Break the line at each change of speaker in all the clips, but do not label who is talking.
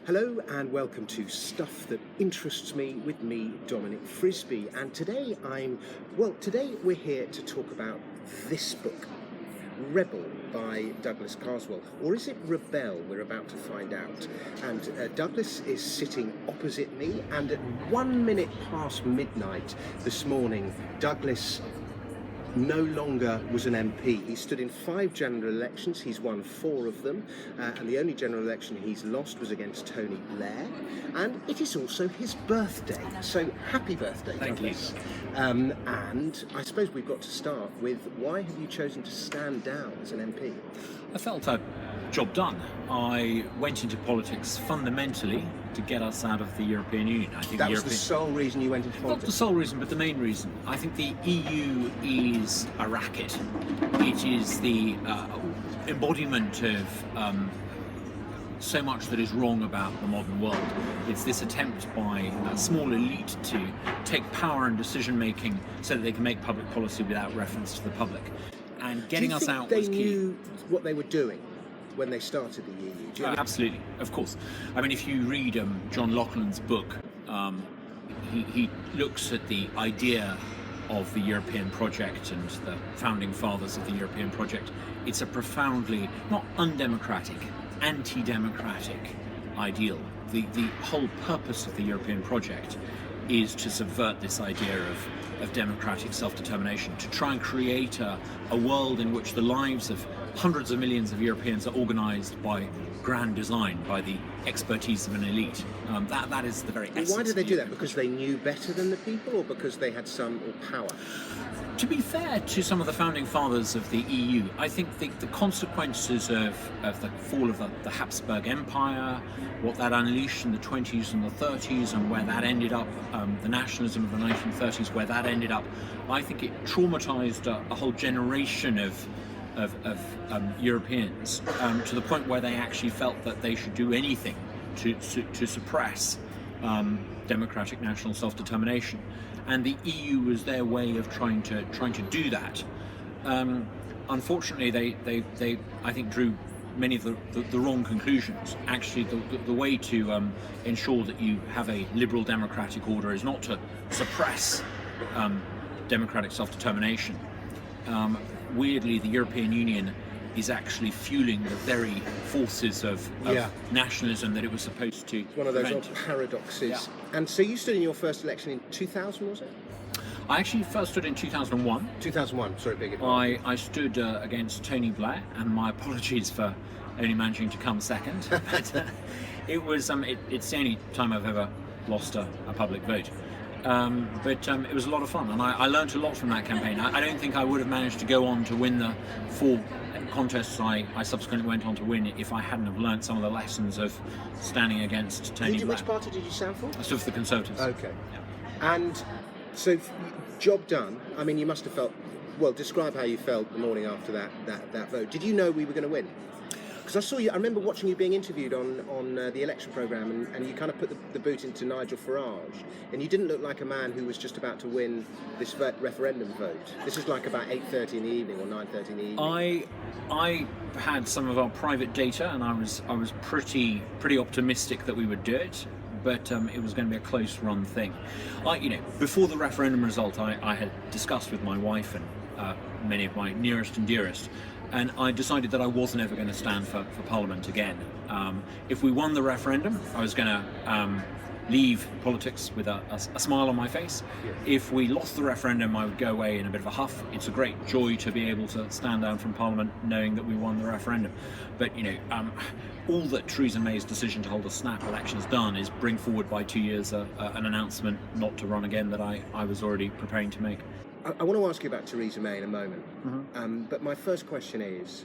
Hello and welcome to Stuff That Interests Me with me, Dominic Frisby. And today we're here to talk about this book, Rebel by Douglas Carswell. Or is it Rebel? We're about to find out. And Douglas is sitting opposite me, and at 1 minute past midnight this morning, Douglas no longer was an MP. He stood in 5 general elections. He's won 4 of them, and the only general election he's lost was against Tony Blair. And it is also his birthday. So happy birthday, Douglas. Thank you. And I suppose we've got to start with, why have you chosen to stand down as an MP?
I felt a job done. I went into politics fundamentally to get us out of the European Union. I think
that was the sole reason you went into politics?
Not the sole reason, but the main reason. I think the EU is a racket. It is the embodiment of so much that is wrong about the modern world. It's this attempt by a small elite to take power and decision making so that they can make public policy without reference to the public. And getting us out was key.
Do you think they knew what they were doing when they started the EU?
Absolutely, of course. I mean, if you read John Lauchlan's book, he looks at the idea of the European project and the founding fathers of the European project. It's a profoundly, not undemocratic, anti-democratic ideal. The whole purpose of the European project is to subvert this idea of democratic self-determination, to try and create a world in which the lives of hundreds of millions of Europeans are organised by grand design, by the expertise of an elite. That is the very essence.
Why did they do that? Because they knew better than the people, or because they had some power?
To be fair to some of the founding fathers of the EU, I think the consequences of the fall of the Habsburg Empire, what that unleashed in the 20s and the 30s, and where that ended up, the nationalism of the 1930s, where that ended up, I think it traumatized a whole generation of Europeans to the point where they actually felt that they should do anything to suppress democratic national self-determination, and the EU was their way of trying to do that. Unfortunately, they I think drew many of the wrong conclusions. Actually, the way to ensure that you have a liberal democratic order is not to suppress democratic self-determination. Weirdly, the European Union is actually fueling the very forces of nationalism that it was supposed to
It's one of those old paradoxes. Yeah. And so you stood in your first election in 2000, was it?
I actually first stood in 2001.
2001, sorry, big.
I stood against Tony Blair, and my apologies for only managing to come second. But it was it's the only time I've ever lost a public vote. But it was a lot of fun, and I learned a lot from that campaign. I don't think I would have managed to go on to win the 4 contests I subsequently went on to win if I hadn't have learned some of the lessons of standing against Tony Blair.
Which party did you stand for?
I stood for the Conservatives.
Okay. Yeah. And so, job done. I mean, you must have felt, well, describe how you felt the morning after that vote. Did you know we were going to win? Because I remember watching you being interviewed on the election programme, and you kind of put the boot into Nigel Farage, and you didn't look like a man who was just about to win this referendum vote. This was like about 8:30 in the evening or 9:30 in the evening.
I had some of our private data, and I was pretty optimistic that we would do it, but it was going to be a close run thing. Before the referendum result, I had discussed with my wife and many of my nearest and dearest, and I decided that I wasn't ever going to stand for Parliament again. If we won the referendum, I was going to leave politics with a smile on my face. Yes. If we lost the referendum, I would go away in a bit of a huff. It's a great joy to be able to stand down from Parliament knowing that we won the referendum. But all that Theresa May's decision to hold a snap election has done is bring forward by 2 years an announcement not to run again that I was already preparing to make.
I want to ask you about Theresa May in a moment,
Mm-hmm.
but my first question is,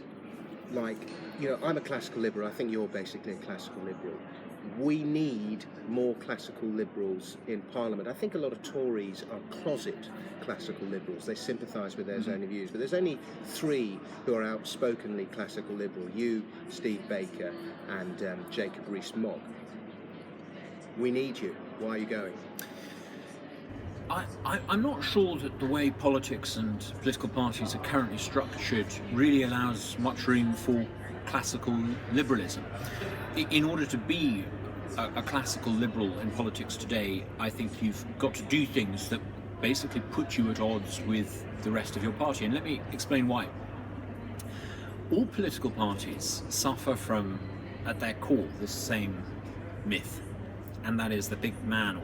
I'm a classical liberal. I think you're basically a classical liberal. We need more classical liberals in Parliament. I think a lot of Tories are closet classical liberals. They sympathise with their own views, but there's only 3 who are outspokenly classical liberal: you, Steve Baker, and Jacob Rees-Mogg. We need you. Why are you going?
I'm not sure that the way politics and political parties are currently structured really allows much room for classical liberalism. In order to be a classical liberal in politics today, I think you've got to do things that basically put you at odds with the rest of your party. And let me explain why. All political parties suffer from, at their core, this same myth, and that is the big man, or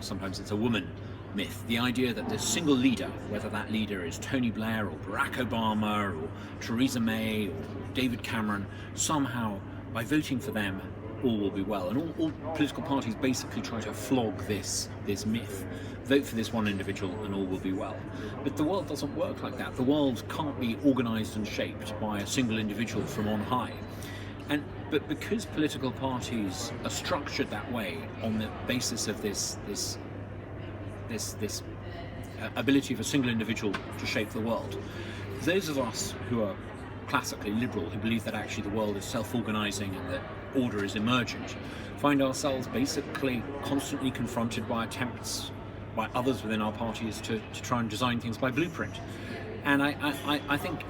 sometimes it's a woman myth. The idea that the single leader, whether that leader is Tony Blair or Barack Obama or Theresa May or David Cameron, somehow by voting for them all will be well. And all political parties basically try to flog this myth. Vote for this one individual and all will be well. But the world doesn't work like that. The world can't be organised and shaped by a single individual from on high. But because political parties are structured that way on the basis of this ability of a single individual to shape the world, those of us who are classically liberal, who believe that actually the world is self-organising and that order is emergent, find ourselves basically constantly confronted by attempts by others within our parties to try and design things by blueprint. And I think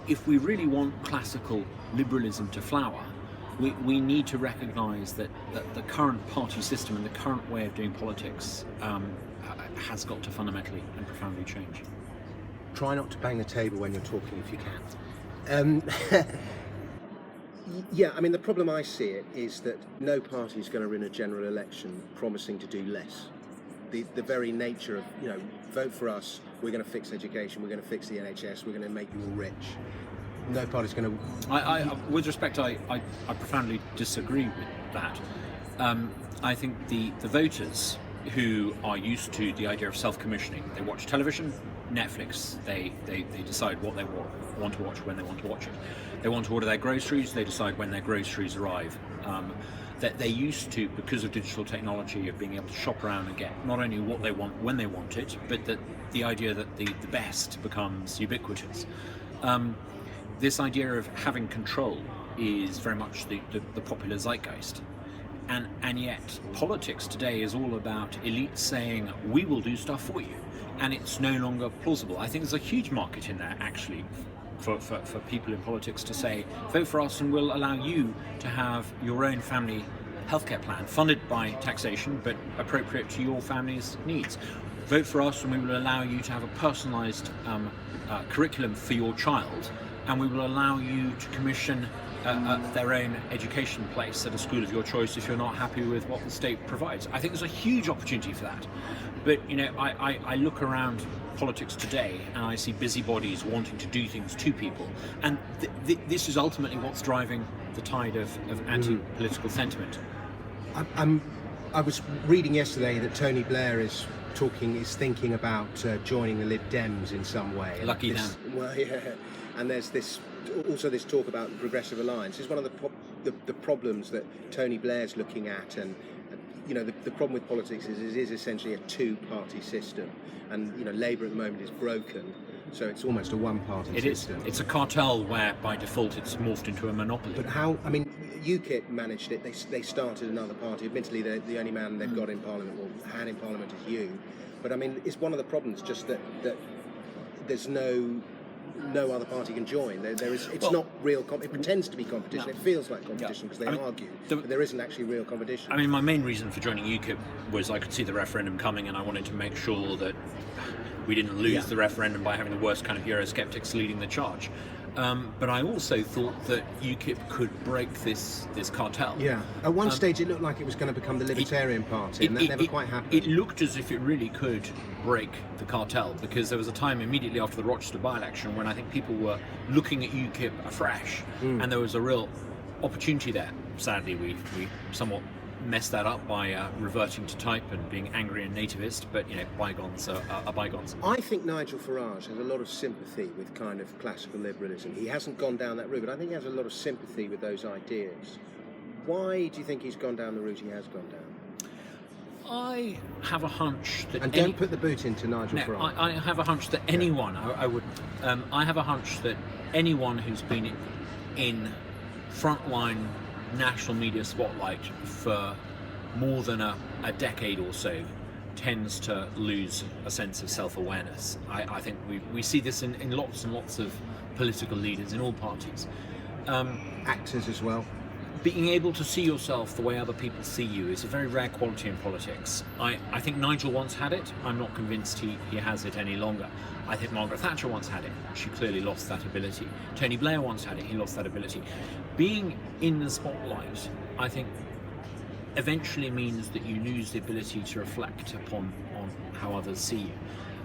if we really want classical liberalism to flower, we need to recognise that the current party system and the current way of doing politics has got to fundamentally and profoundly change.
Try not to bang the table when you're talking if you can. Yeah, I mean, the problem I see it is that no party is going to win a general election promising to do less. The very nature of, vote for us, we're going to fix education, we're going to fix the NHS, we're going to make you all rich. No party's going to...
With respect, I profoundly disagree with that. I think the voters who are used to the idea of self-commissioning, they watch television, Netflix, they decide what they want to watch when they want to watch it. They want to order their groceries, they decide when their groceries arrive. That they're used to, because of digital technology, of being able to shop around and get not only what they want when they want it, but that the idea that the best becomes ubiquitous. This idea of having control is very much the popular zeitgeist. And yet politics today is all about elites saying, we will do stuff for you. And it's no longer plausible. I think there's a huge market in there, actually, for people in politics to say, vote for us and we'll allow you to have your own family healthcare plan, funded by taxation, but appropriate to your family's needs. Vote for us and we will allow you to have a personalised curriculum for your child, and we will allow you to commission their own education place at a school of your choice if you're not happy with what the state provides. I think there's a huge opportunity for that. But I look around politics today and I see busybodies wanting to do things to people, and this is ultimately what's driving the tide of anti-political sentiment.
I was reading yesterday that Tony Blair is thinking about joining the Lib Dems in some way.
Lucky them.
Well, yeah. And there's also this talk about the Progressive Alliance. It's one of the problems that Tony Blair's looking at, and the problem with politics is it is essentially a two-party system, and Labour at the moment is broken, so it's almost a one-party system.
It's a cartel where by default it's morphed into a monopoly.
But UKIP managed it. They started another party. Admittedly, the only man they've got in Parliament, or had in Parliament, is you. But it's one of the problems just that there's no other party can join. It's not real. It pretends to be competition. No. It feels like competition because they argue, but there isn't actually real competition.
My main reason for joining UKIP was I could see the referendum coming, and I wanted to make sure that we didn't lose the referendum by having the worst kind of Eurosceptics leading the charge. But I also thought that UKIP could break this cartel.
Yeah. At one stage, it looked like it was going to become the Libertarian Party, and that never quite happened.
It looked as if it really could break the cartel, because there was a time immediately after the Rochester by-election when I think people were looking at UKIP afresh, and there was a real opportunity there. Sadly, we somewhat messed that up by reverting to type and being angry and nativist, but bygones are bygones.
I think Nigel Farage has a lot of sympathy with kind of classical liberalism. He hasn't gone down that route, but I think he has a lot of sympathy with those ideas. Why do you think he's gone down the route he has gone down?
I have a hunch that...
And don't put the boot into Nigel Farage.
I have a hunch that anyone, I have a hunch that anyone who's been in frontline national media spotlight for more than a decade or so tends to lose a sense of self-awareness. I think we see this in lots and lots of political leaders in all parties.
Actors as well.
being able to see yourself the way other people see you is a very rare quality in politics. I think Nigel once had it. I'm not convinced he has it any longer. I think Margaret Thatcher once had it. She clearly lost that ability. Tony Blair once had it. He lost that ability. Being in the spotlight, I think, eventually means that you lose the ability to reflect upon how others see you.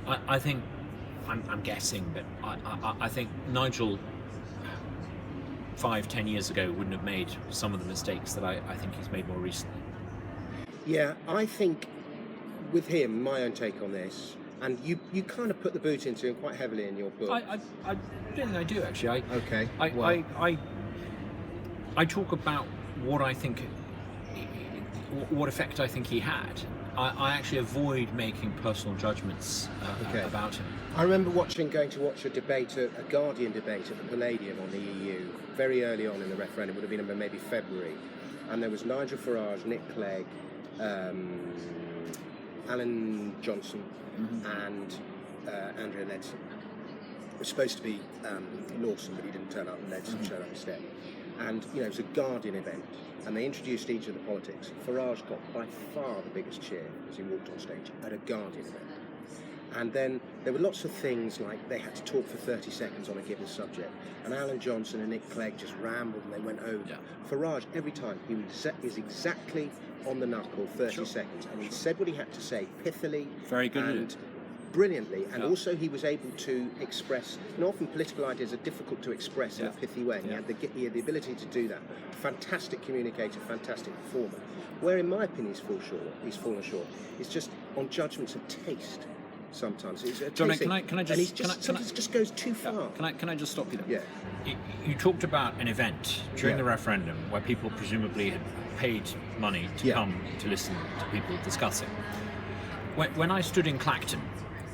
I think, I'm guessing, but I think Nigel 5-10 years ago wouldn't have made some of the mistakes that I think he's made more recently.
Yeah, I think with him, my own take on this, and you kind of put the boot into him quite heavily in your book.
I don't think I do, actually.
Okay.
I talk about what I think, what effect I think he had. I actually avoid making personal judgments about him.
I remember going to watch a debate, a Guardian debate at the Palladium on the EU, very early on in the referendum, would have been maybe February, and there was Nigel Farage, Nick Clegg, Alan Johnson, and Andrea Leadsom. It was supposed to be Lawson, but he didn't turn up, and Leadsom showed up instead. And it was a Guardian event, and they introduced each of the politics. Farage got by far the biggest cheer as he walked on stage at a Guardian event. And then there were lots of things like they had to talk for 30 seconds on a given subject, and Alan Johnson and Nick Clegg just rambled and they went over.
Yeah.
Farage, every time, he is exactly on the knuckle, 30 seconds, and he said what he had to say pithily,
very good,
and brilliantly, and also he was able to express, and often political ideas are difficult to express in a pithy way, and he had the ability to do that. Fantastic communicator, fantastic performer. Where in my opinion he's fallen short, is just on judgments of taste. Sometimes it's
Dominic, can I just
sometimes just goes too far.
Can I just stop you there?
Yeah.
You talked about an event during the referendum where people presumably had paid money to come to listen to people discussing. When I stood in Clacton,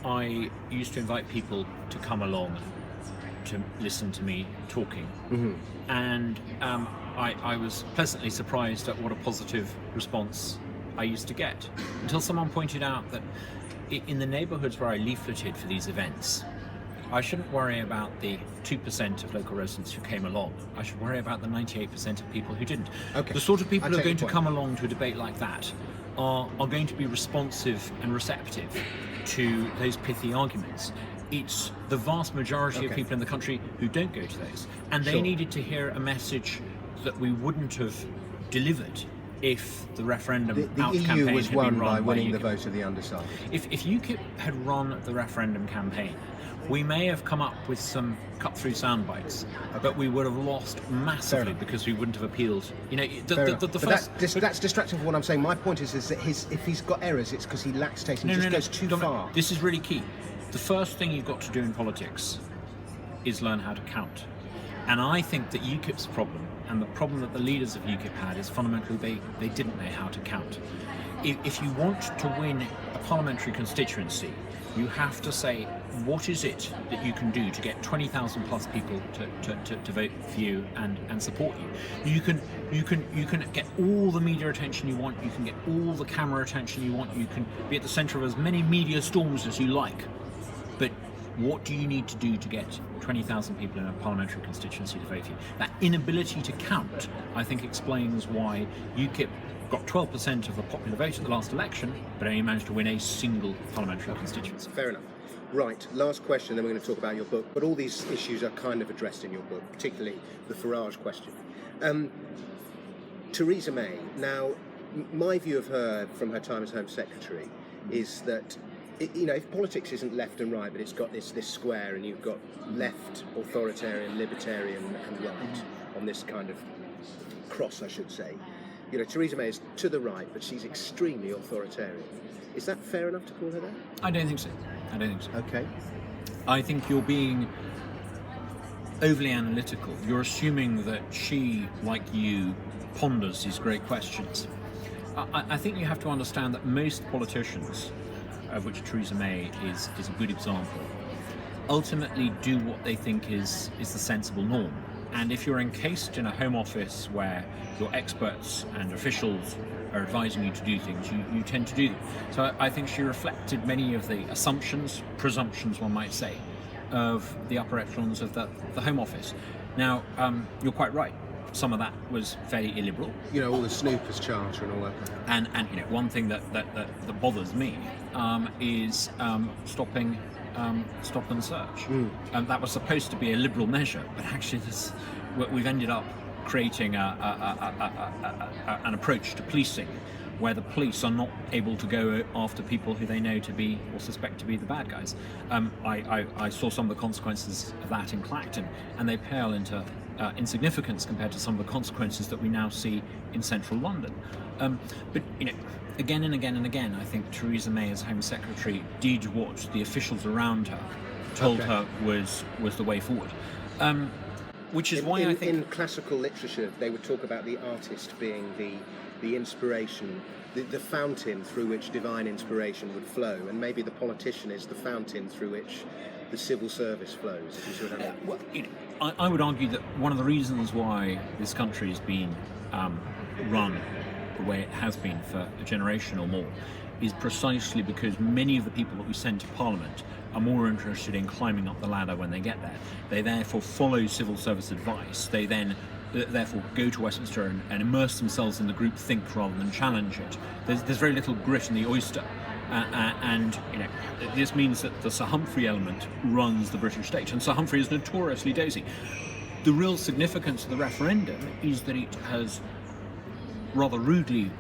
I used to invite people to come along to listen to me talking, and I was pleasantly surprised at what a positive response I used to get, until someone pointed out that in the neighbourhoods where I leafleted for these events, I shouldn't worry about the 2% of local residents who came along. I should worry about the 98% of people who didn't.
Okay.
The sort of people who are going to come along to a debate like that are going to be responsive and receptive to those pithy arguments. It's the vast majority of people in the country who don't go to those. And they needed to hear a message that we wouldn't have delivered if the referendum
the EU
campaign
was
had
won
been run
by winning
UKIP.
the vote of the undecided.
If UKIP had run the referendum campaign, we may have come up with some cut-through sound bites, but we would have lost massively because we wouldn't have appealed.
That's distracting from what I'm saying. My point is that if he's got errors, it's because he lacks taste and goes too far.
This is really key. The first thing you've got to do in politics is learn how to count. And I think that UKIP's problem, and the problem that the leaders of UKIP had, is fundamentally they didn't know how to count. If you want to win a parliamentary constituency, you have to say, what is it that you can do to get 20,000 plus people to vote for you and support you? You can get all the media attention you want, you can get all the camera attention you want, you can be at the centre of as many media storms as you like, but what do you need to do to get 20,000 people in a parliamentary constituency to vote for you? That inability to count, I think, explains why UKIP got 12% of the popular vote at the last election, but only managed to win a single parliamentary constituency.
Fair enough. Right, last question, then we're going to talk about your book. But all these issues are kind of addressed in your book, particularly the Farage question. Theresa May, now, my view of her from her time as Home Secretary is that if politics isn't left and right, but it's got this square, and you've got left, authoritarian, libertarian, and right on this kind of cross, I should say. Theresa May is to the right, but she's extremely authoritarian. Is that fair enough to call her that?
I don't think so.
Okay.
I think you're being overly analytical. You're assuming that she, like you, ponders these great questions. I think you have to understand that most politicians, of which Theresa May is a good example, ultimately do what they think is the sensible norm. And if you're encased in a Home Office where your experts and officials are advising you to do things, you tend to do them. So I think she reflected many of the assumptions, presumptions one might say, of the upper echelons of the Home Office. Now, you're quite right. some of that was fairly illiberal.
You know, all the Snoopers Charter and all that.
And you know, one thing that bothers me is stopping stop and search. And that was supposed to be a liberal measure, but actually we've ended up creating an approach to policing where the police are not able to go after people who they know to be or suspect to be the bad guys. I saw some of the consequences of that in Clacton, and they pale into insignificance compared to some of the consequences that we now see in central London. But you know, again and again and again, I think Theresa May as Home Secretary did what the officials around her told her was the way forward. Which is why I think
in classical literature they would talk about the artist being the inspiration, the fountain through which divine inspiration would flow, and maybe the politician is the fountain through which the civil service flows. If you see what I mean.
Well, I would argue that one of the reasons why this country has been run the way it has been for a generation or more is precisely because many of the people that we send to Parliament are more interested in climbing up the ladder when they get there. They therefore follow civil service advice. They then therefore go to Westminster and immerse themselves in the group think rather than challenge it. There's very little grit in the oyster. And you know, this means that the Sir Humphrey element runs the British state, and Sir Humphrey is notoriously dozy. The real significance of the referendum is that it has rather rudely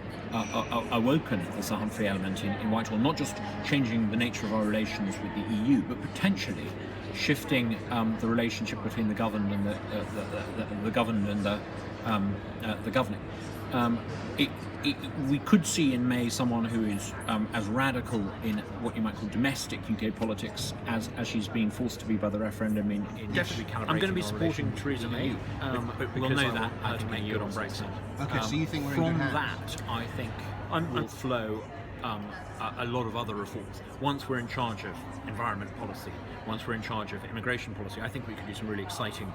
awoken the Sir Humphrey element in Whitehall, not just changing the nature of our relations with the EU, but potentially shifting the relationship between the governed and the governed and the governing. We could see in May someone who is as radical in what you might call domestic UK politics as she's being forced to be by the referendum in
Definitely calibrating.
I'm going to be supporting Theresa May, but we'll know that to make good on Brexit.
Okay, so you think we're in
from
good hands?
that, I think will flow a lot of other reforms. Once we're in charge of environment policy, once we're in charge of immigration policy, I think we can do some really exciting,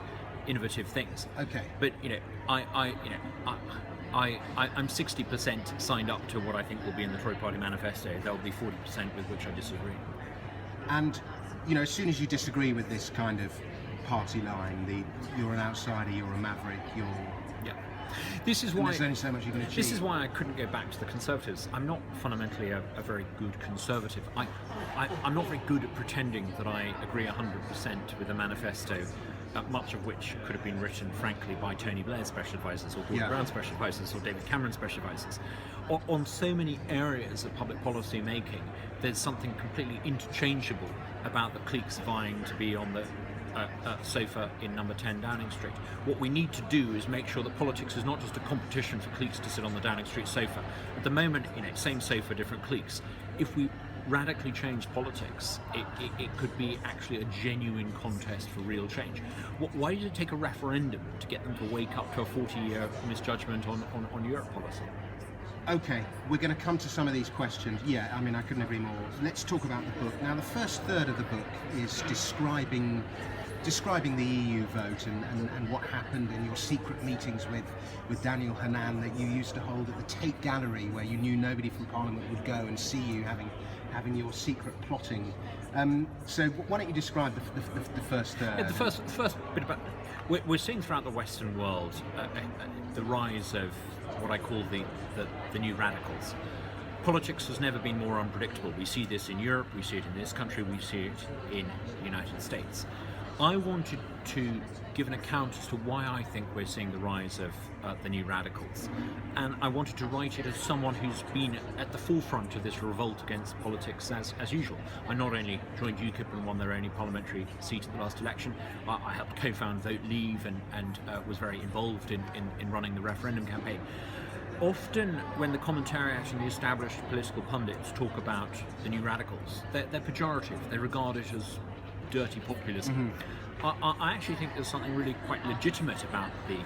innovative things.
Okay.
But you know, I'm 60% signed up to what I think will be in the Tory Party manifesto. There will be 40% with which I disagree.
And you know, as soon as you disagree with this kind of party line, you're an outsider, you're a maverick,
This is why
there's only so much you can achieve.
This is why I couldn't go back to the Conservatives. I'm not fundamentally a very good Conservative. I'm not very good at pretending that I agree 100% with the manifesto, much of which could have been written, frankly, by Tony Blair's special advisors, or Gordon Brown's special advisors, or David Cameron's special advisors. On so many areas of public policy making, there's something completely interchangeable about the cliques vying to be on the sofa in number 10 Downing Street. What we need to do is make sure that politics is not just a competition for cliques to sit on the Downing Street sofa. At the moment, same sofa, different cliques. If we radically change politics, it could be actually a genuine contest for real change. Why did it take a referendum to get them to wake up to a 40-year misjudgment on Europe policy?
Okay, we're going to come to some of these questions. Yeah, I mean, I couldn't agree more. Let's talk about the book. Now, the first third of the book is describing the EU vote and what happened in your secret meetings with Daniel Hannan that you used to hold at the Tate Gallery, where you knew nobody from Parliament would go and see you having your secret plotting. So why don't you describe the first third?
Yeah, the first bit about we're seeing throughout the Western world the rise of what I call the new radicals. Politics has never been more unpredictable. We see this in Europe, we see it in this country, we see it in the United States. I wanted to give an account as to why I think we're seeing the rise of the new radicals, and I wanted to write it as someone who's been at the forefront of this revolt against politics as usual. I not only joined UKIP and won their only parliamentary seat at the last election, I helped co-found Vote Leave and was very involved in running the referendum campaign. Often when the commentariat and the established political pundits talk about the new radicals, they're pejorative. They regard it as dirty populism. I actually think there's something really quite legitimate about the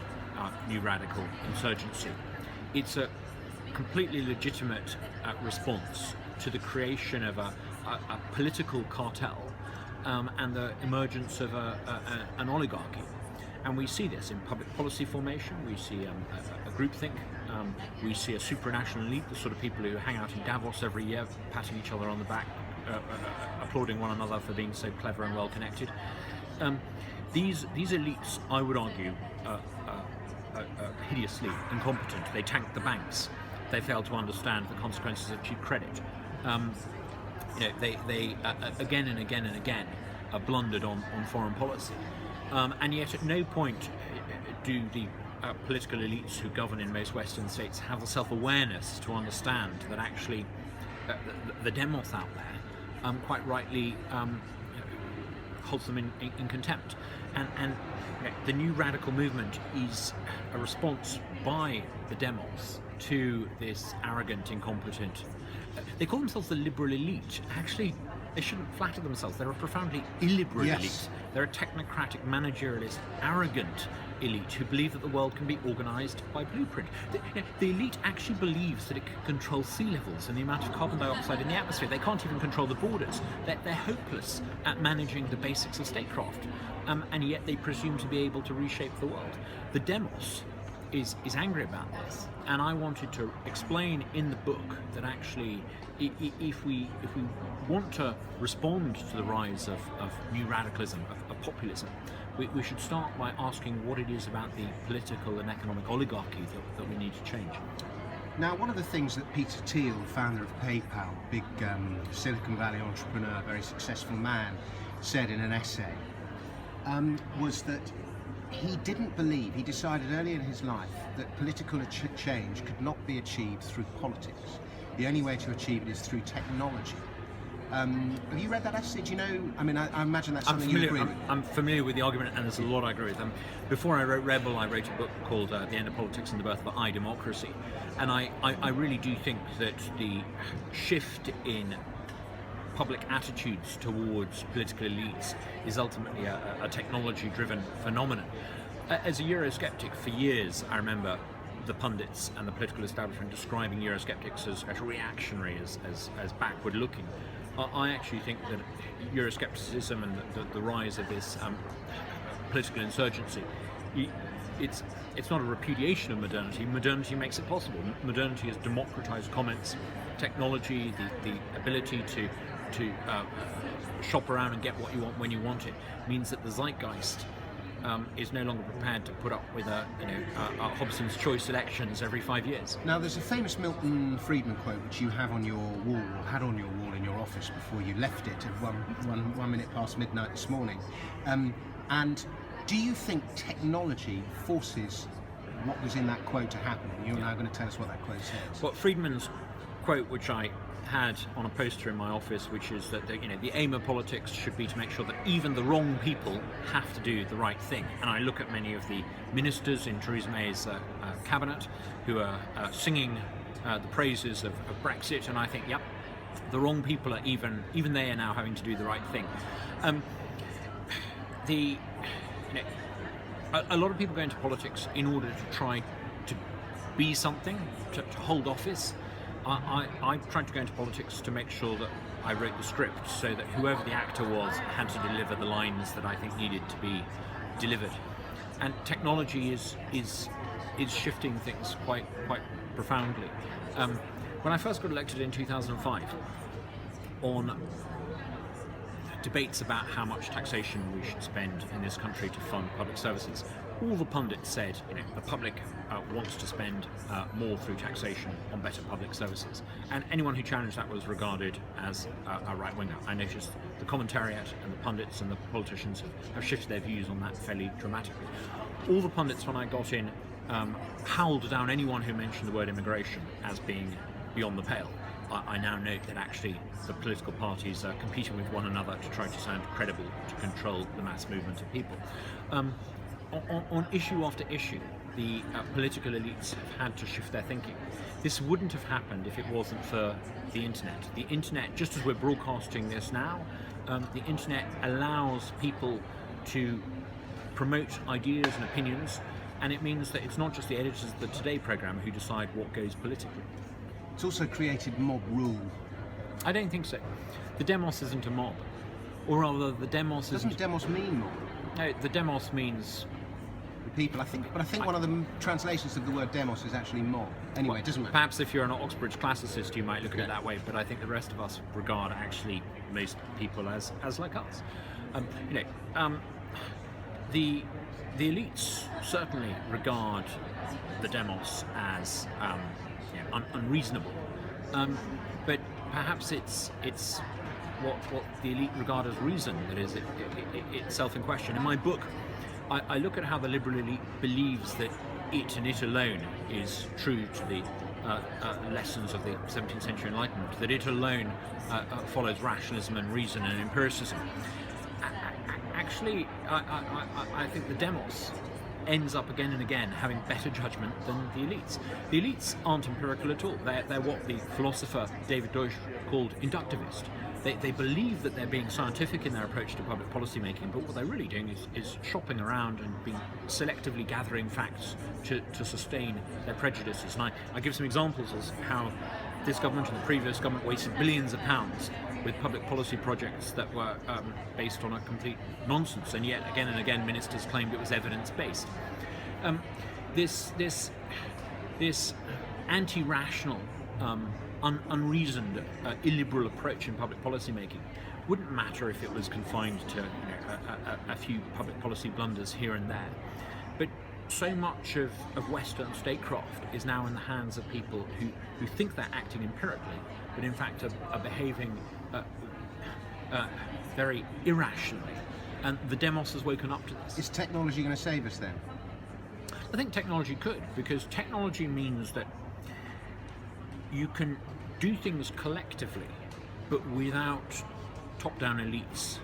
new radical insurgency. It's a completely legitimate response to the creation of a political cartel and the emergence of an oligarchy. And we see this in public policy formation. We see a groupthink. We see a supranational elite, the sort of people who hang out in Davos every year, patting each other on the back, applauding one another for being so clever and well connected. These elites, I would argue, hideously incompetent. They tanked the banks. They failed to understand the consequences of cheap credit. They again and again and again blundered on foreign policy. And yet at no point do the political elites who govern in most Western states have the self-awareness to understand that actually the demos out there quite rightly holds them in contempt. And the new radical movement is a response by the demos to this arrogant, incompetent. They call themselves the liberal elite. Actually, they shouldn't flatter themselves. They're a profoundly illiberal elite. They're a technocratic, managerialist, arrogant elite who believe that the world can be organised by blueprint. The elite actually believes that it can control sea levels and the amount of carbon dioxide in the atmosphere. They can't even control the borders. They're hopeless at managing the basics of statecraft, and yet they presume to be able to reshape the world. The demos is angry about this, and I wanted to explain in the book that actually if we want to respond to the rise of new radicalism, of populism, we should start by asking what it is about the political and economic oligarchy that we need to change.
Now, one of the things that Peter Thiel, founder of PayPal, big Silicon Valley entrepreneur, very successful man, said in an essay was that he decided early in his life that political change could not be achieved through politics. The only way to achieve it is through technology. Have you read that essay? Do you know? I mean, I imagine that's something you agree with.
I'm familiar with the argument, and there's a lot I agree with. Before I wrote Rebel, I wrote a book called The End of Politics and the Birth of I-Democracy. And I really do think that the shift in public attitudes towards political elites is ultimately a technology-driven phenomenon. As a Eurosceptic, for years, I remember the pundits and the political establishment describing Eurosceptics as reactionary, as backward-looking. I actually think that Euroscepticism and the rise of this political insurgency, it's not a repudiation of modernity. Modernity makes it possible. Modernity has democratized comments, technology, the ability to shop around and get what you want when you want it, means that the zeitgeist is no longer prepared to put up with a Hobson's choice elections every 5 years.
Now, there's a famous Milton Friedman quote which you have on your wall, or had on your wall in your office before you left it at 1 minute past midnight this morning. And do you think technology forces what was in that quote to happen? You're now going to tell us what that quote says.
Well, Friedman's quote, which I had on a poster in my office, which is that the aim of politics should be to make sure that even the wrong people have to do the right thing. And I look at many of the ministers in Theresa May's cabinet who are singing the praises of Brexit, and I think, yep, the wrong people are even they are now having to do the right thing. A lot of people go into politics in order to try to be something, to hold office. I tried to go into politics to make sure that I wrote the script so that whoever the actor was had to deliver the lines that I think needed to be delivered. And technology is shifting things quite profoundly. When I first got elected in 2005, on debates about how much taxation we should spend in this country to fund public services, all the pundits said, the public wants to spend more through taxation on better public services, and anyone who challenged that was regarded as a right-winger. I noticed the commentariat and the pundits and the politicians have shifted their views on that fairly dramatically. All the pundits, when I got in, howled down anyone who mentioned the word immigration as being beyond the pale. I now note that actually the political parties are competing with one another to try to sound credible, to control the mass movement of people. On issue after issue, the political elites have had to shift their thinking. This wouldn't have happened if it wasn't for the internet. The internet, just as we're broadcasting this now, the internet allows people to promote ideas and opinions, and it means that it's not just the editors of the Today programme who decide what goes politically.
It's also created mob rule.
I don't think so. The demos isn't a mob. Or rather, the demos isn't...
Doesn't demos mean mob?
No, the demos means...
people, I think one of the translations of the word demos is actually mob. Anyway, it doesn't matter.
Perhaps if you're an Oxbridge classicist, you might look at it that way, but I think the rest of us regard actually most people as like us. the elites certainly regard the demos as unreasonable, but perhaps it's what the elite regard as reason that is itself in question. In my book, I look at how the liberal elite believes that it and it alone is true to the lessons of the 17th century Enlightenment, that it alone follows rationalism and reason and empiricism. Actually, I think the demos ends up again and again having better judgment than the elites. The elites aren't empirical at all. They're what the philosopher David Deutsch called inductivist. They believe that they're being scientific in their approach to public policy making, but what they're really doing is shopping around and being selectively gathering facts to sustain their prejudices. And I give some examples as how this government and the previous government wasted billions of pounds with public policy projects that were based on a complete nonsense, and yet again and again ministers claimed it was evidence-based. This anti-rational, unreasoned, illiberal approach in public policy making wouldn't matter if it was confined to a few public policy blunders here and there. But so much of Western statecraft is now in the hands of people who think they're acting empirically, but in fact are behaving very irrationally. And the demos has woken up to this.
Is technology going to save us then?
I think technology could, because technology means that you can do things collectively, but without top-down elites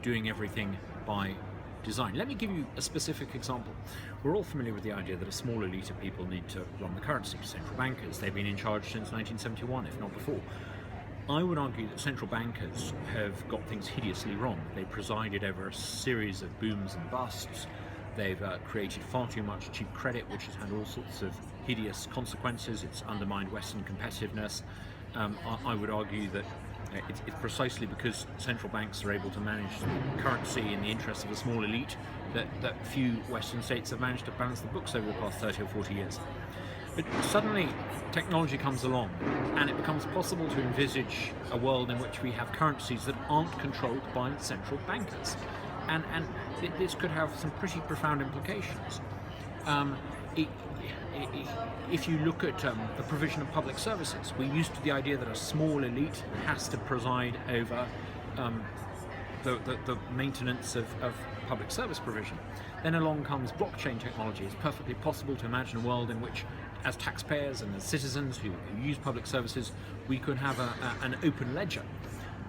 doing everything by design. Let me give you a specific example. We're all familiar with the idea that a small elite of people need to run the currency. Central bankers, they've been in charge since 1971, if not before. I would argue that central bankers have got things hideously wrong. They presided over a series of booms and busts. They've created far too much cheap credit, which has had all sorts of hideous consequences. It's undermined Western competitiveness. I would argue that it's precisely because central banks are able to manage currency in the interests of a small elite that few Western states have managed to balance the books over the past 30 or 40 years. But suddenly technology comes along and it becomes possible to envisage a world in which we have currencies that aren't controlled by central bankers. And this could have some pretty profound implications. If you look at the provision of public services, we're used to the idea that a small elite has to preside over the maintenance of public service provision. Then along comes blockchain technology. It's perfectly possible to imagine a world in which, as taxpayers and as citizens who use public services, we could have an open ledger.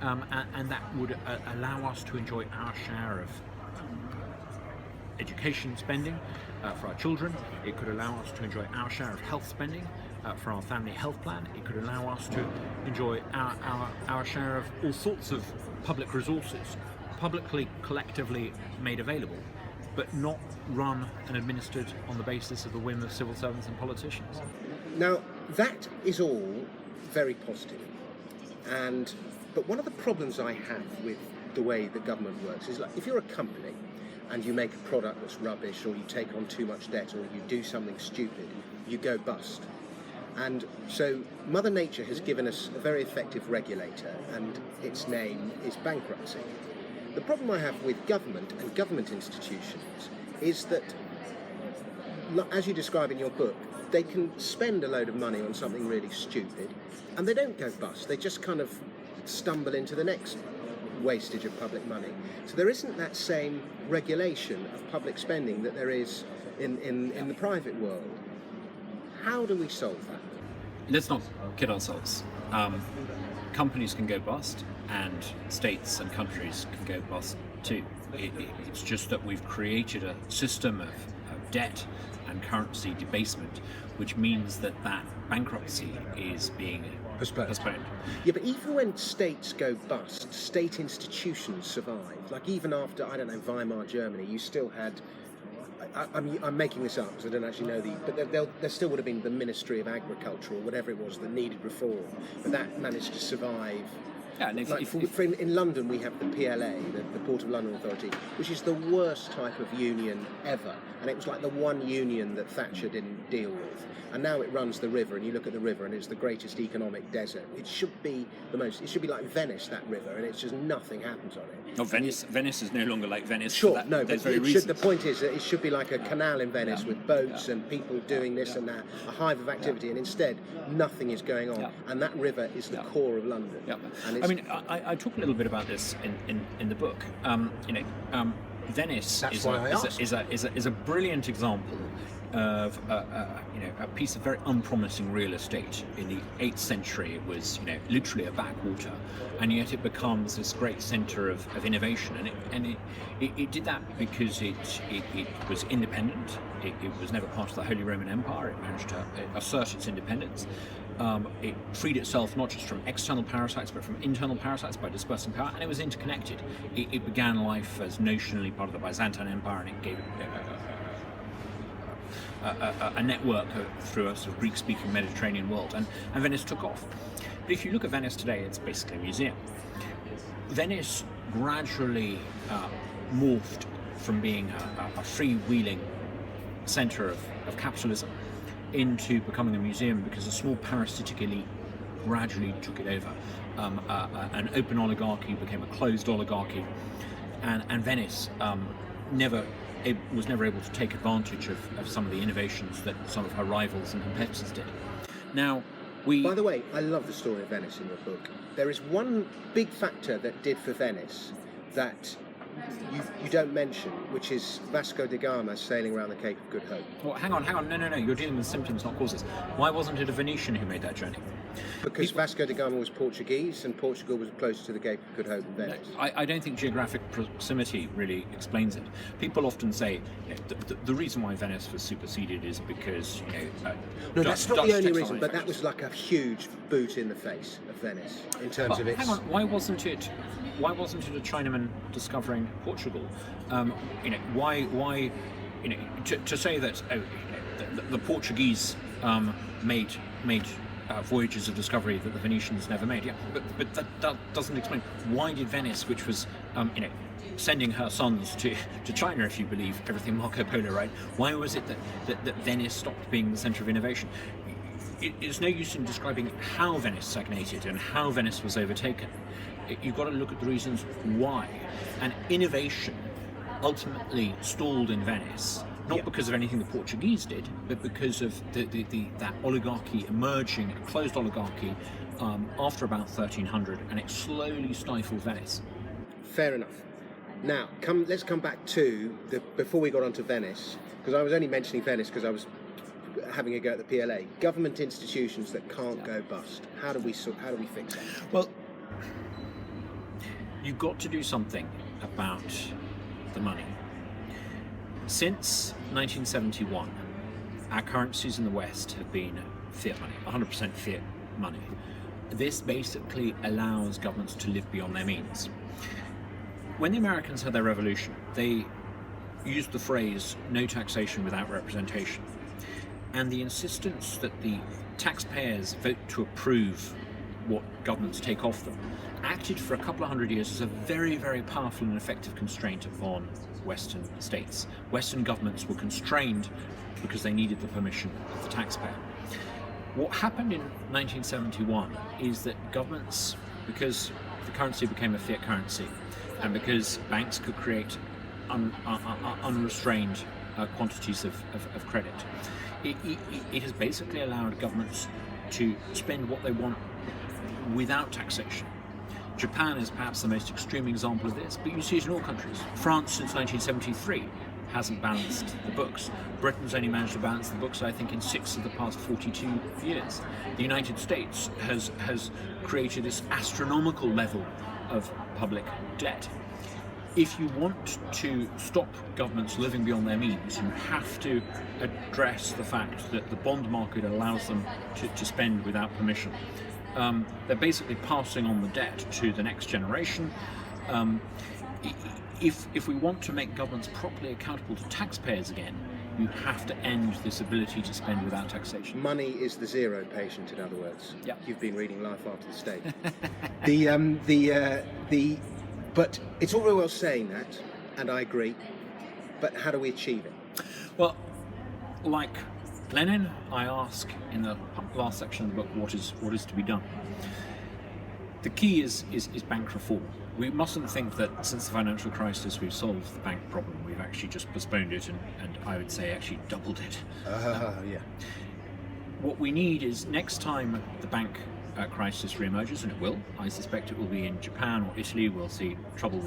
And that would allow us to enjoy our share of education spending for our children. It could allow us to enjoy our share of health spending for our family health plan. It could allow us to enjoy our share of all sorts of public resources, publicly, collectively made available, but not run and administered on the basis of the whim of civil servants and politicians.
Now, that is all very positive. But one of the problems I have with the way the government works is, like, if you're a company and you make a product that's rubbish, or you take on too much debt, or you do something stupid, you go bust. And so Mother Nature has given us a very effective regulator, and its name is bankruptcy. The problem I have with government and government institutions is that, as you describe in your book, they can spend a load of money on something really stupid, and they don't go bust. They just kind of stumble into the next wastage of public money. So there isn't that same regulation of public spending that there is in the private world. How do we solve that?
Let's not kid ourselves. Companies can go bust, and states and countries can go bust too. It's just that we've created a system of debt and currency debasement, which means that bankruptcy is being postponed.
Yeah, but even when states go bust, state institutions survive. Like, even after, I don't know, Weimar Germany, you still had, I'm making this up because I don't actually know but there still would have been the Ministry of Agriculture or whatever it was that needed reform, but that managed to survive
Yeah, and
in London we have the PLA, the Port of London Authority, which is the worst type of union ever, and it was like the one union that Thatcher didn't deal with. And now it runs the river, and you look at the river, and it's the greatest economic desert. It should be it should be like Venice, that river, and it's just nothing happens on it.
No, Venice is no longer like Venice.
Sure,
but
no, but the point is that it should be like a canal in Venice with boats and people doing this and that, a hive of activity, and instead nothing is going on. And that river is the core of London. And
I mean, I talk a little bit about this in the book. Venice is a brilliant example of a piece of very unpromising real estate. In the 8th century, it was literally a backwater, and yet it becomes this great centre of innovation. And it did that because it was independent. It was never part of the Holy Roman Empire. It managed to assert its independence. It freed itself not just from external parasites but from internal parasites by dispersing power, and it was interconnected. It began life as notionally part of the Byzantine Empire, and it gave a network through a sort of Greek-speaking Mediterranean world, and Venice took off. But if you look at Venice today, it's basically a museum. Venice gradually morphed from being a freewheeling centre of capitalism into becoming a museum because a small parasitic elite gradually took it over. An open oligarchy became a closed oligarchy, and Venice was never able to take advantage of some of the innovations that some of her rivals and competitors did. Now,
By the way, I love the story of Venice in your book. There is one big factor that did for Venice that you don't mention, which is Vasco da Gama sailing around the Cape of Good Hope.
Well, hang on. No. You're dealing with symptoms, not causes. Why wasn't it a Venetian who made that journey?
Because Vasco da Gama was Portuguese, and Portugal was closer to the Cape of Good Hope than Venice.
No, I don't think geographic proximity really explains it. People often say the reason why Venice was superseded is because
that's not the only reason, but that was like a huge boot in the face of Venice in terms of its.
Hang on, why wasn't it a Chinaman discovering Portugal? Why to say that the Portuguese made voyages of discovery that the Venetians never made. Yeah, but that doesn't explain why did Venice, which was sending her sons to China, if you believe everything Marco Polo, right? Why was it that Venice stopped being the centre of innovation? It's no use in describing how Venice stagnated and how Venice was overtaken. You've got to look at the reasons why. And innovation ultimately stalled in Venice, not because of anything the Portuguese did, but because of that oligarchy emerging, a closed oligarchy, after about 1300, and it slowly stifled Venice.
Fair enough. Now, let's come back to before we got onto Venice, because I was only mentioning Venice because I was having a go at the PLA. Government institutions that can't go bust. How do we fix that?
Well, you've got to do something about the money. Since 1971, our currencies in the West have been fiat money, 100% fiat money. This basically allows governments to live beyond their means. When the Americans had their revolution, they used the phrase "no taxation without representation," and the insistence that the taxpayers vote to approve what governments take off them acted for a couple of hundred years as a very, very powerful and effective constraint upon Western states. Western governments were constrained because they needed the permission of the taxpayer. What happened in 1971 is that governments, because the currency became a fiat currency, and because banks could create unrestrained quantities of credit, it has basically allowed governments to spend what they want without taxation. Japan is perhaps the most extreme example of this, but you see it in all countries. France, since 1973, hasn't balanced the books. Britain's only managed to balance the books, I think, in 6 of the past 42 years. The United States has created this astronomical level of public debt. If you want to stop governments living beyond their means, you have to address the fact that the bond market allows them to spend without permission. They're basically passing on the debt to the next generation. If we want to make governments properly accountable to taxpayers again, You have to end this ability to spend without taxation.
Money is the zero patient, in other words.
Yeah.
You've been reading Life After the State. But it's all very well saying that, and I agree. But how do we achieve it?
Well, like Lenin, I ask in the last section of the book, what is to be done? The key is bank reform. We mustn't think that since the financial crisis we've solved the bank problem. We've actually just postponed it and I would say actually doubled it.
Yeah.
What we need is next time the bank crisis reemerges, and it will, I suspect it will be in Japan or Italy, we'll see trouble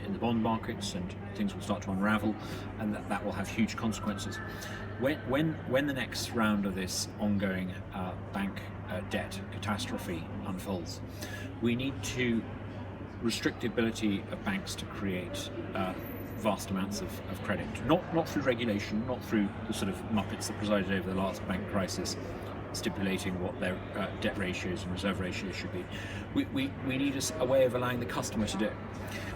in the bond markets and things will start to unravel, and that will have huge consequences. When the next round of this ongoing bank debt catastrophe unfolds, we need to restrict the ability of banks to create vast amounts of credit. Not through regulation, not through the sort of muppets that presided over the last bank crisis, stipulating what their debt ratios and reserve ratios should be. We need a way of allowing the customer to do it.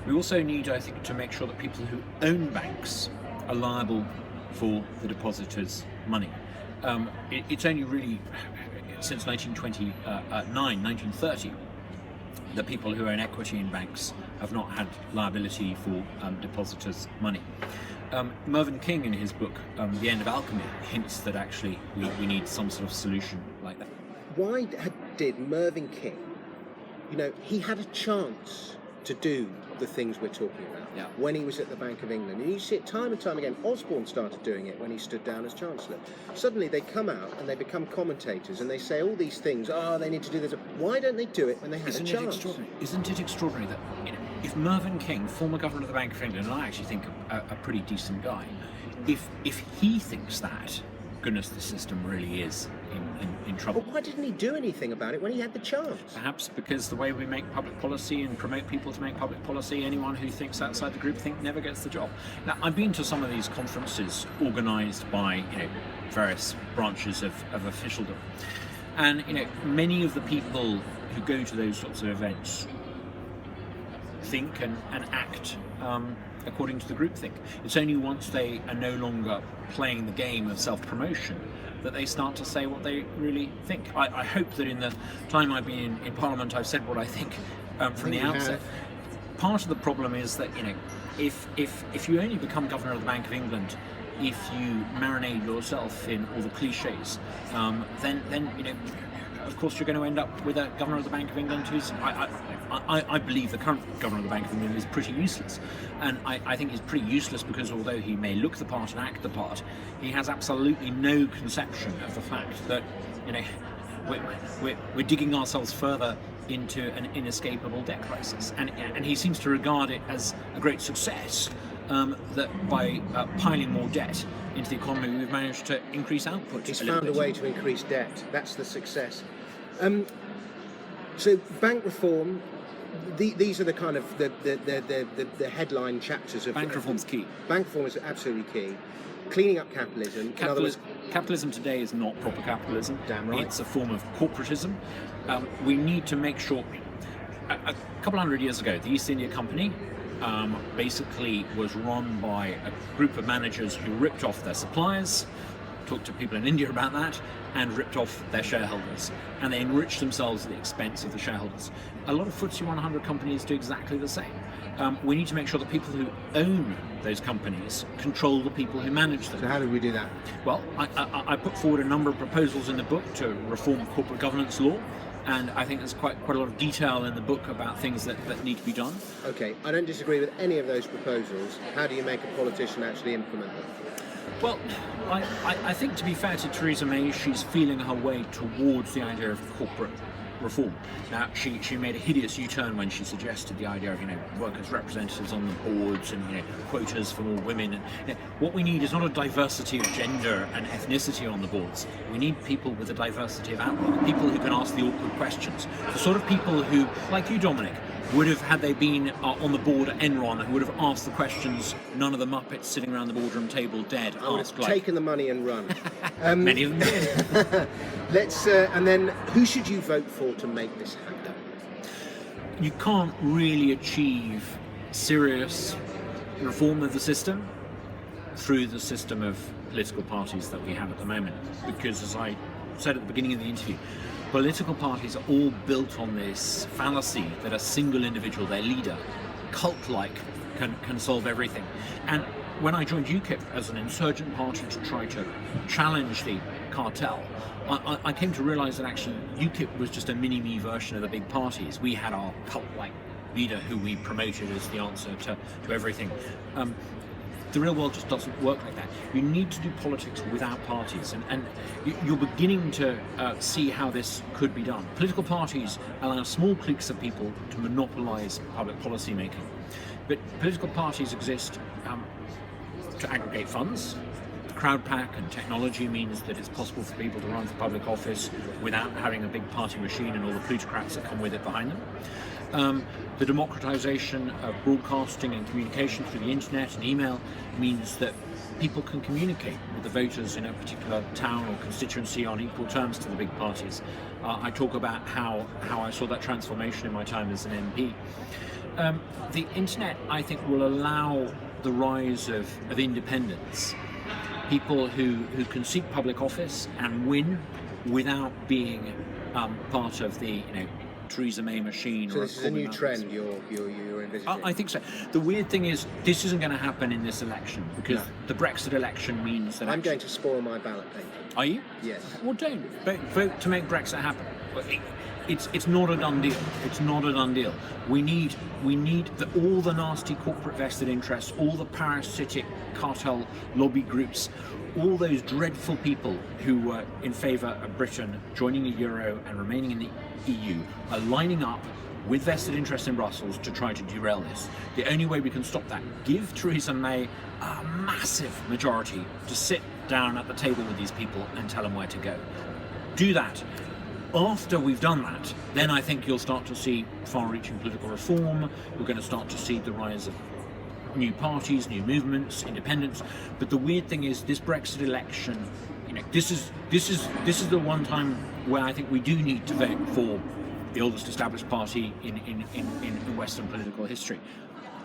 We also need, I think, to make sure that people who own banks are liable for the depositors' money. It's only really since 1930 that people who own equity in banks have not had liability for depositors' money. Mervyn King, in his book The End of Alchemy, hints that actually we need some sort of solution like that.
Why did Mervyn King, he had a chance to do the things we're talking about when he was at the Bank of England. And you see it time and time again. Osborne started doing it when he stood down as Chancellor. Suddenly they come out and they become commentators and they say all these things, they need to do this. Why don't they do it when they had a chance?
Isn't it extraordinary that if Mervyn King, former governor of the Bank of England, and I actually think a pretty decent guy, if he thinks that, goodness, the system really is in trouble.
But why didn't he do anything about it when he had the chance?
Perhaps because the way we make public policy and promote people to make public policy, anyone who thinks outside the groupthink never gets the job. Now, I've been to some of these conferences organised by various branches of officialdom, and many of the people who go to those sorts of events think and act according to the groupthink. It's only once they are no longer playing the game of self-promotion that they start to say what they really think. I hope that in the time I've been in Parliament I've said what I think from the outset. Part of the problem is that if you only become governor of the Bank of England if you marinate yourself in all the cliches, then of course you're going to end up with a governor of the Bank of England who's, I believe the current governor of the Bank of England is pretty useless. And I think he's pretty useless because although he may look the part and act the part, he has absolutely no conception of the fact that we're digging ourselves further into an inescapable debt crisis. And he seems to regard it as a great success that by piling more debt into the economy we've managed to increase output.
He's found a way to increase debt. That's the success. So bank reform. These are the kind of the headline chapters of
bank reform's key.
Bank reform is absolutely key. Cleaning up capitalism. In other words,
capitalism today is not proper capitalism.
Damn right.
It's a form of corporatism. We need to make sure. A couple hundred years ago, the East India Company basically was run by a group of managers who ripped off their suppliers, talked to people in India about that, and ripped off their shareholders. And they enriched themselves at the expense of the shareholders. A lot of FTSE 100 companies do exactly the same. We need to make sure that people who own those companies control the people who manage them.
So how do we do that?
Well, I put forward a number of proposals in the book to reform corporate governance law. And I think there's quite a lot of detail in the book about things that need to be done.
Okay, I don't disagree with any of those proposals. How do you make a politician actually implement them?
Well, I think to be fair to Theresa May, she's feeling her way towards the idea of corporate reform. Now, she made a hideous U-turn when she suggested the idea of workers' representatives on the boards and quotas for more women. And what we need is not a diversity of gender and ethnicity on the boards. We need people with a diversity of outlook, people who can ask the awkward questions, the sort of people who, like you, Dominic, would have, had they been on the board at Enron, who would have asked the questions none of the muppets sitting around the boardroom table dared ask.
I would have taken the money and run.
Many of them did.
And then who should you vote for to make this happen?
You can't really achieve serious reform of the system through the system of political parties that we have at the moment, because as I said at the beginning of the interview, political parties are all built on this fallacy that a single individual, their leader, cult-like, can solve everything. And when I joined UKIP as an insurgent party to try to challenge the cartel, I came to realise that actually UKIP was just a mini-me version of the big parties. We had our cult-like leader who we promoted as the answer to everything. The real world just doesn't work like that. You need to do politics without parties, and you're beginning to see how this could be done. Political parties allow small cliques of people to monopolise public policy making, but political parties exist to aggregate funds. Crowd pack and technology means that it's possible for people to run for public office without having a big party machine and all the plutocrats that come with it behind them. The democratization of broadcasting and communication through the internet and email means that people can communicate with the voters in a particular town or constituency on equal terms to the big parties. I talk about how I saw that transformation in my time as an MP. The internet, I think, will allow the rise of independence. People who can seek public office and win without being part of the Theresa May machine.
So this is a new trend you're envisaging?
I think so. The weird thing is, this isn't going to happen in this election, because the Brexit election means that
I'm going to spoil my ballot paper.
Are you?
Yes.
Well, don't vote to make Brexit happen. It's not a done deal. It's not a done deal. We need all the nasty corporate vested interests, all the parasitic cartel lobby groups, all those dreadful people who were in favour of Britain joining the euro and remaining in the EU are lining up with vested interest in Brussels to try to derail this. The only way we can stop that, give Theresa May a massive majority to sit down at the table with these people and tell them where to go. Do that. After we've done that, then I think you'll start to see far-reaching political reform. You're going to start to see the rise of new parties, new movements, independence. But the weird thing is, this Brexit election, this is the one time where I think we do need to vote for the oldest established party in Western political history.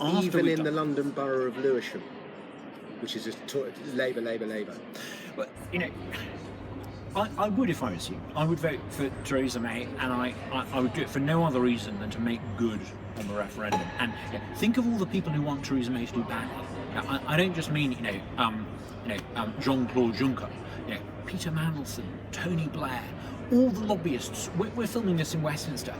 Even in the London borough of Lewisham, which is Labour.
But I would, if I was you, I would vote for Theresa May, and I would do it for no other reason than to make good on the referendum. And think of all the people who want Theresa May to do badly. I don't just mean Jean-Claude Juncker, Peter Mandelson, Tony Blair, all the lobbyists. We're filming this in Westminster.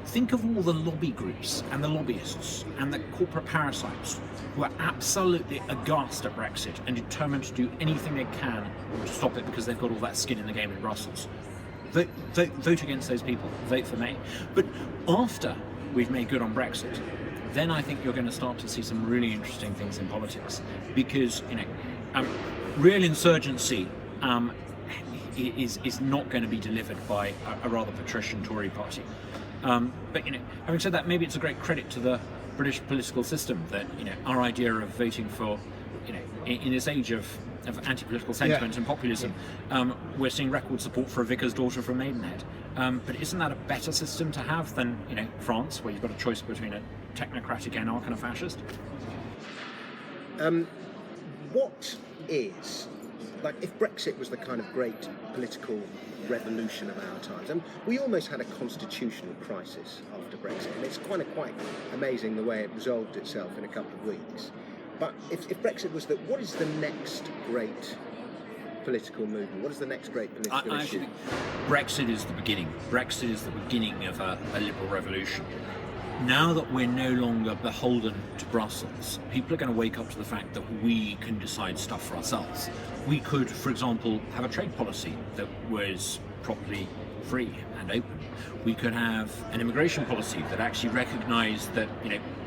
Think of all the lobby groups and the lobbyists and the corporate parasites who are absolutely aghast at Brexit and determined to do anything they can to stop it because they've got all that skin in the game in Brussels. Vote against those people. Vote for May. But after we've made good on Brexit, then I think you're going to start to see some really interesting things in politics, because real insurgency is not going to be delivered by a rather patrician Tory party. But having said that, maybe it's a great credit to the British political system that our idea of voting for, in this age of anti-political sentiment and populism, we're seeing record support for a vicar's daughter from Maidenhead. But isn't that a better system to have than France, where you've got a choice between a technocratic anarch and a fascist?
What is, if Brexit was the kind of great political revolution of our times, and we almost had a constitutional crisis after Brexit, and it's quite amazing the way it resolved itself in a couple of weeks. But if Brexit was what is the next great political movement? What is the next great political issue?
I think Brexit is the beginning. Brexit is the beginning of a liberal revolution. Now that we're no longer beholden to Brussels, people are going to wake up to the fact that we can decide stuff for ourselves. We could, for example, have a trade policy that was properly free and open. We could have an immigration policy that actually recognised that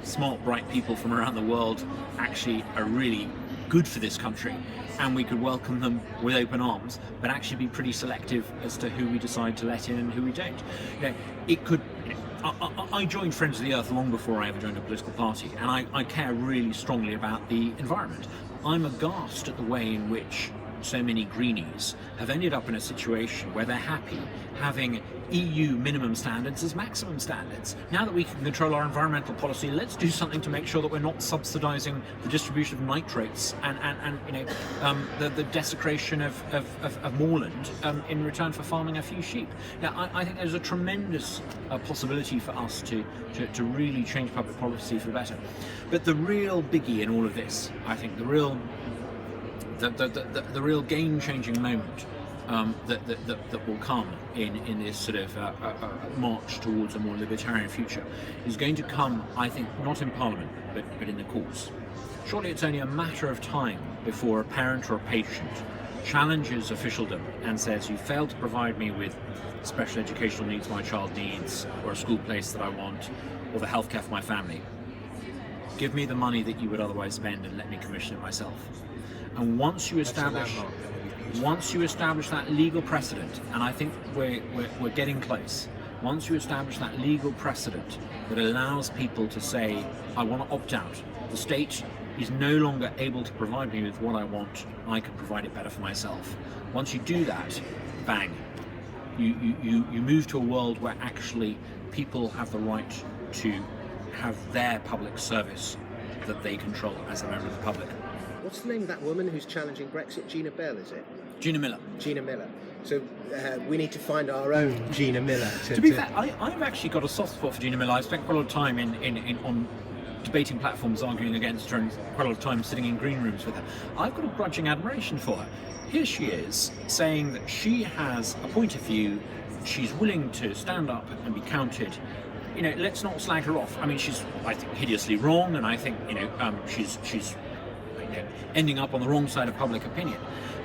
smart, bright people from around the world actually are really good for this country, and we could welcome them with open arms, but actually be pretty selective as to who we decide to let in and who we don't. It could. I joined Friends of the Earth long before I ever joined a political party, and I care really strongly about the environment. I'm aghast at the way in which so many greenies have ended up in a situation where they're happy having EU minimum standards as maximum standards. Now that we can control our environmental policy, let's do something to make sure that we're not subsidising the distribution of nitrates and the desecration of moorland in return for farming a few sheep. Now, I think there's a tremendous possibility for us to really change public policy for the better. But the real biggie in all of this, I think, the real game-changing moment that will come in this sort of march towards a more libertarian future is going to come, I think, not in Parliament, but in the courts. Surely it's only a matter of time before a parent or a patient challenges officialdom and says, you failed to provide me with special educational needs my child needs, or a school place that I want, or the healthcare for my family. Give me the money that you would otherwise spend and let me commission it myself. And once you establish that legal precedent, and I think we're getting close, once you establish that legal precedent that allows people to say, I want to opt out, the state is no longer able to provide me with what I want, I can provide it better for myself. Once you do that, bang, you move to a world where actually people have the right to have their public service that they control as a member of the public.
What's the name of that woman who's challenging Brexit? Gina Bell, is it?
Gina Miller.
Gina Miller. So we need to find our own Gina Miller.
To be fair, I've actually got a soft spot for Gina Miller. I've spent quite a lot of time on debating platforms arguing against her, and quite a lot of time sitting in green rooms with her. I've got a grudging admiration for her. Here she is saying that she has a point of view, she's willing to stand up and be counted. You know, let's not slag her off. I mean, she's, I think, hideously wrong, and I think, she's ending up on the wrong side of public opinion.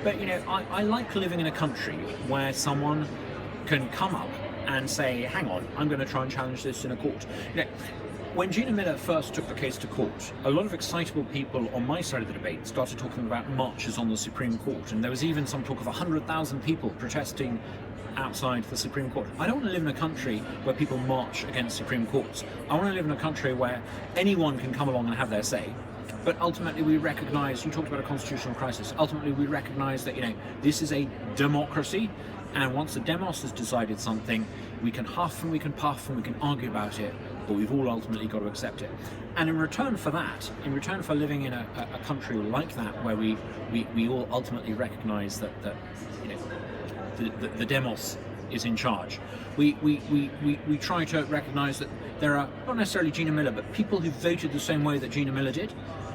But, I like living in a country where someone can come up and say, hang on, I'm going to try and challenge this in a court. When Gina Miller first took the case to court, a lot of excitable people on my side of the debate started talking about marches on the Supreme Court, and there was even some talk of 100,000 people protesting outside the Supreme Court. I don't want to live in a country where people march against Supreme Courts. I want to live in a country where anyone can come along and have their say. But ultimately we recognise, you talked about a constitutional crisis, ultimately we recognise that, this is a democracy, and once the demos has decided something, we can huff and we can puff and we can argue about it, but we've all ultimately got to accept it. And in return for that, in return for living in a country like that, where we all ultimately recognise that the demos is in charge, we try to recognise that there are not necessarily Gina Miller, but people who voted the same way that Gina Miller did,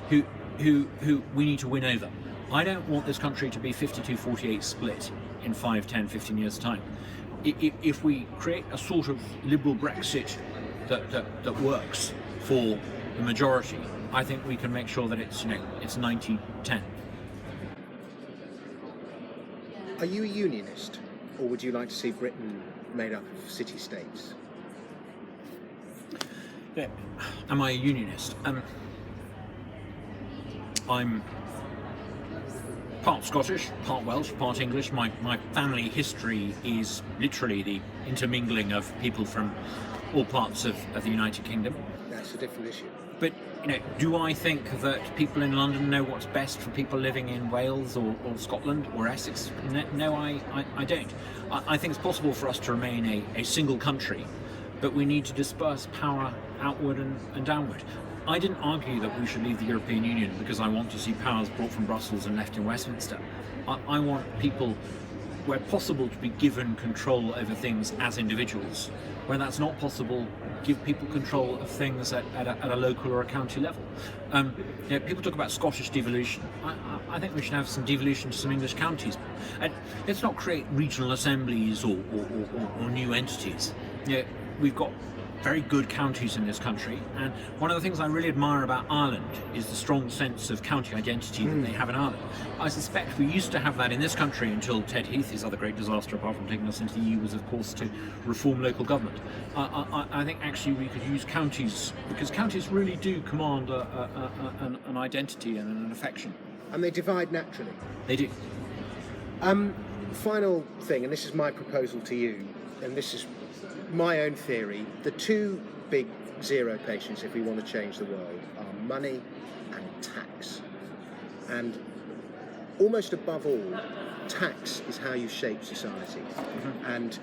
who we need to win over. I don't want this country to be 52-48 split in 5, 10, 15 years' time. If we create a sort of liberal Brexit that works for the majority, I think we can make sure that it's 90-10.
Are you a unionist, or would you like to see Britain made up of city-states?
Yeah. Am I a unionist? I'm part Scottish, part Welsh, part English. My family history is literally the intermingling of people from all parts of the United Kingdom.
That's a different issue.
But, do I think that people in London know what's best for people living in Wales or Scotland or Essex? No, I don't. I think it's possible for us to remain a single country, but we need to disperse power outward and downward. I didn't argue that we should leave the European Union because I want to see powers brought from Brussels and left in Westminster. I want people, where possible, to be given control over things as individuals. Where that's not possible, give people control of things at a local or a county level. People talk about Scottish devolution. I think we should have some devolution to some English counties. And let's not create regional assemblies or new entities. We've got very good counties in this country, and one of the things I really admire about Ireland is the strong sense of county identity that they have in Ireland. I suspect we used to have that in this country until Ted Heath, his other great disaster apart from taking us into the EU, was of course to reform local government. I think actually we could use counties, because counties really do command an identity and an affection.
And they divide naturally.
They do.
Final thing, and this is my proposal to you, and this is my own theory: the two big zero patients, if we want to change the world, are money and tax. And almost above all, tax is how you shape society. And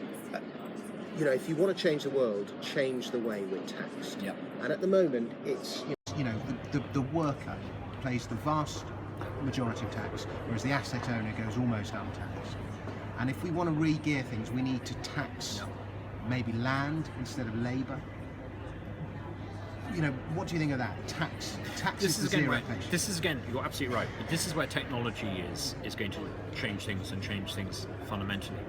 if you want to change the world, change the way we're taxed.
Yep.
And at the moment, it's the worker pays the vast majority of tax, whereas the asset owner goes almost untaxed. And if we want to re-gear things, we need to tax maybe land instead of labour. What do you think of that? Tax is the zero inflation.
This is again, you're absolutely right. But this is where technology is going to change things fundamentally.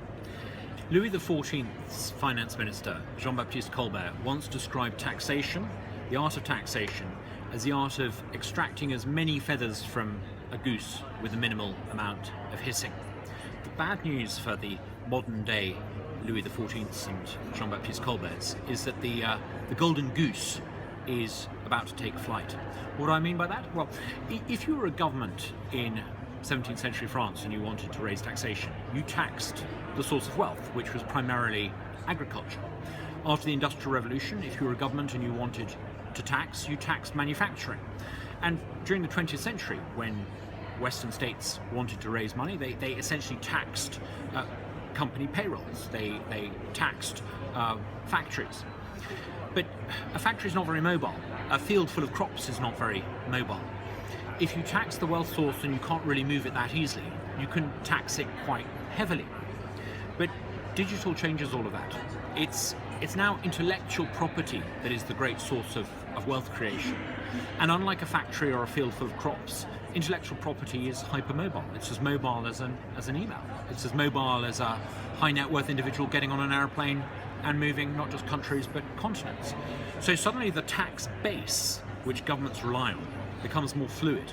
Louis XIV's finance minister, Jean-Baptiste Colbert, once described taxation, the art of taxation, as the art of extracting as many feathers from a goose with a minimal amount of hissing. The bad news for the modern day Louis XIV's and Jean-Baptiste Colbert's is that the golden goose is about to take flight. What do I mean by that? Well, if you were a government in 17th century France and you wanted to raise taxation, you taxed the source of wealth, which was primarily agriculture. After the Industrial Revolution, if you were a government and you wanted to tax, you taxed manufacturing. And during the 20th century, when Western states wanted to raise money, they essentially taxed company payrolls, they taxed factories. But a factory is not very mobile. A field full of crops is not very mobile. If you tax the wealth source and you can't really move it that easily, you can tax it quite heavily. But digital changes all of that. It's now intellectual property that is the great source of wealth creation. And unlike a factory or a field full of crops, intellectual property is hypermobile. It's as mobile as an email. It's as mobile as a high net worth individual getting on an airplane and moving not just countries but continents. So suddenly the tax base, which governments rely on, becomes more fluid.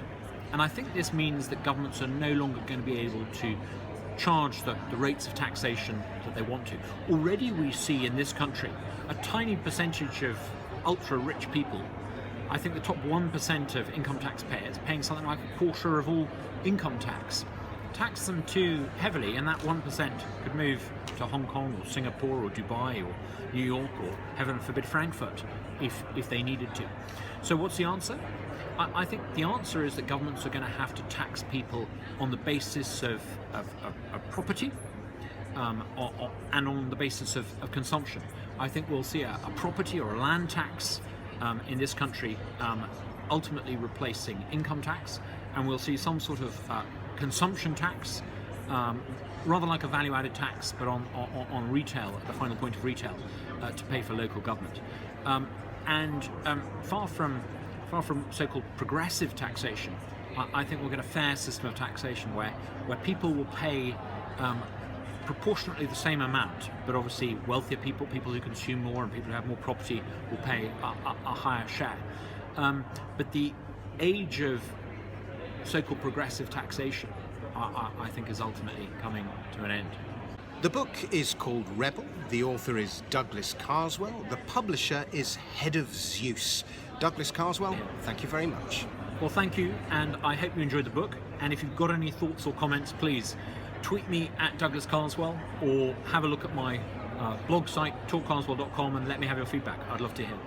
And I think this means that governments are no longer going to be able to charge the rates of taxation that they want to. Already we see in this country a tiny percentage of ultra-rich people. I think the top 1% of income taxpayers paying something like a quarter of all income tax. Tax them too heavily and that 1% could move to Hong Kong or Singapore or Dubai or New York or, heaven forbid, Frankfurt if they needed to. So what's the answer? I think the answer is that governments are going to have to tax people on the basis of property and on the basis of consumption. I think we'll see a property or a land tax in this country ultimately replacing income tax, and we'll see some sort of consumption tax, rather like a value-added tax, but on retail, at the final point of retail, to pay for local government. Far from so-called progressive taxation, I think we'll get a fair system of taxation where people will pay proportionately the same amount, but obviously wealthier people who consume more and people who have more property will pay a higher share. But the age of so-called progressive taxation, I think, is ultimately coming to an end.
The book is called Rebel. The author is Douglas Carswell. The publisher is Head of Zeus. Douglas Carswell, thank you very much.
Well, thank you, and I hope you enjoyed the book. And if you've got any thoughts or comments, please tweet me at Douglas Carswell or have a look at my blog site, talkcarswell.com, and let me have your feedback. I'd love to hear.